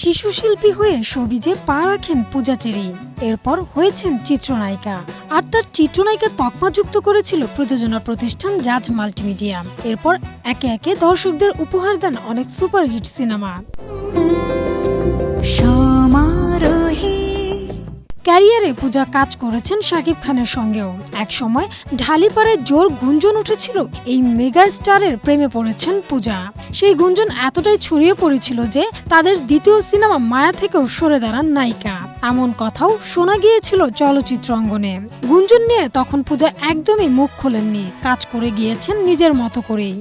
শিশু শিল্পী হয়ে শোবিজে পা রাখেন পূজা চেরি। এরপর হয়েছেন চিত্রনায়িকা, আর তার চিত্রনায়িকা তকমা যুক্ত করেছিল প্রযোজনা প্রতিষ্ঠান জাজ মাল্টিমিডিয়া। এরপর একে একে দর্শকদের উপহার দেন অনেক সুপারহিট সিনেমা। ক্যারিয়ারে পূজা কাজ করেছেন শাকিব খানের সঙ্গেও। একসময় ঢালিপাড়ে জোর গুঞ্জন উঠেছিল এই মেগা স্টারের প্রেমে পড়েছেন পূজা। সেই গুঞ্জন এতটাই ছড়িয়ে পড়েছিল যে তাদের দ্বিতীয় সিনেমা মায়া থেকেও সরে দাঁড়ান নায়িকা, এমন কথাও শোনা গিয়েছিল চলচ্চিত্র অঙ্গনে। গুঞ্জন নিয়ে তখন পূজা একদমই মুখ খোলেননি, কাজ করে গিয়েছেন নিজের মতো করেই।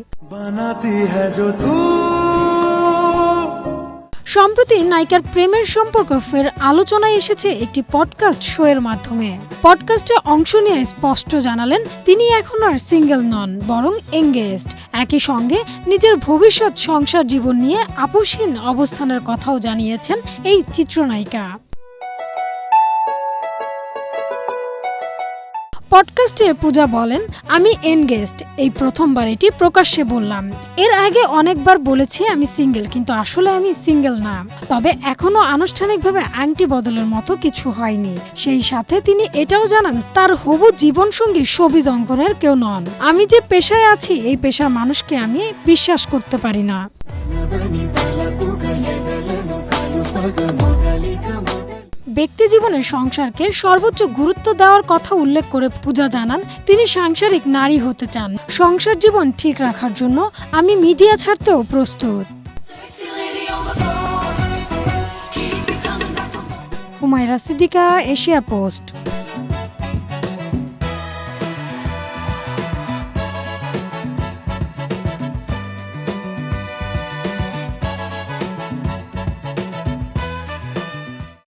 সম্প্রতি নায়িকার প্রেমের সম্পর্ক ফের আলোচনায় এসেছে একটি পডকাস্ট শো এর মাধ্যমে। পডকাস্টে অংশ নিয়ে স্পষ্ট জানালেন তিনি এখন আর সিঙ্গেল নন, বরং এঙ্গেজড। একই সঙ্গে নিজের ভবিষ্যৎ সংসার জীবন নিয়ে আপোষহীন অবস্থানের কথাও জানিয়েছেন এই চিত্রনায়িকা। পডকাস্টে পূজা বলেন, আমি এনগেজড, এই প্রথমবার এটি প্রকাশ্যে বললাম। এর আগে অনেকবার বলেছি আমি সিঙ্গেল, কিন্তু আসলে আমি সিঙ্গেল না। তবে এখনো আনুষ্ঠানিকভাবে আংটি বদলের মতো কিছু হয়নি। সেই সাথে তিনি এটাও জানান তার হবু জীবনসঙ্গী শোবিজ অঙ্গনের কেউ নন। আমি যে পেশায় আছি এই পেশার মানুষকে আমি বিশ্বাস করতে পারি না। ব্যক্তি জীবনে সংসারকে সর্বোচ্চ গুরুত্ব দেওয়ার কথা উল্লেখ করে পূজা জানান তিনি সাংসারিক নারী হতে চান। সংসার জীবন ঠিক রাখার জন্য আমি মিডিয়া ছাড়তেও প্রস্তুত। Humayra Siddika, Asia post.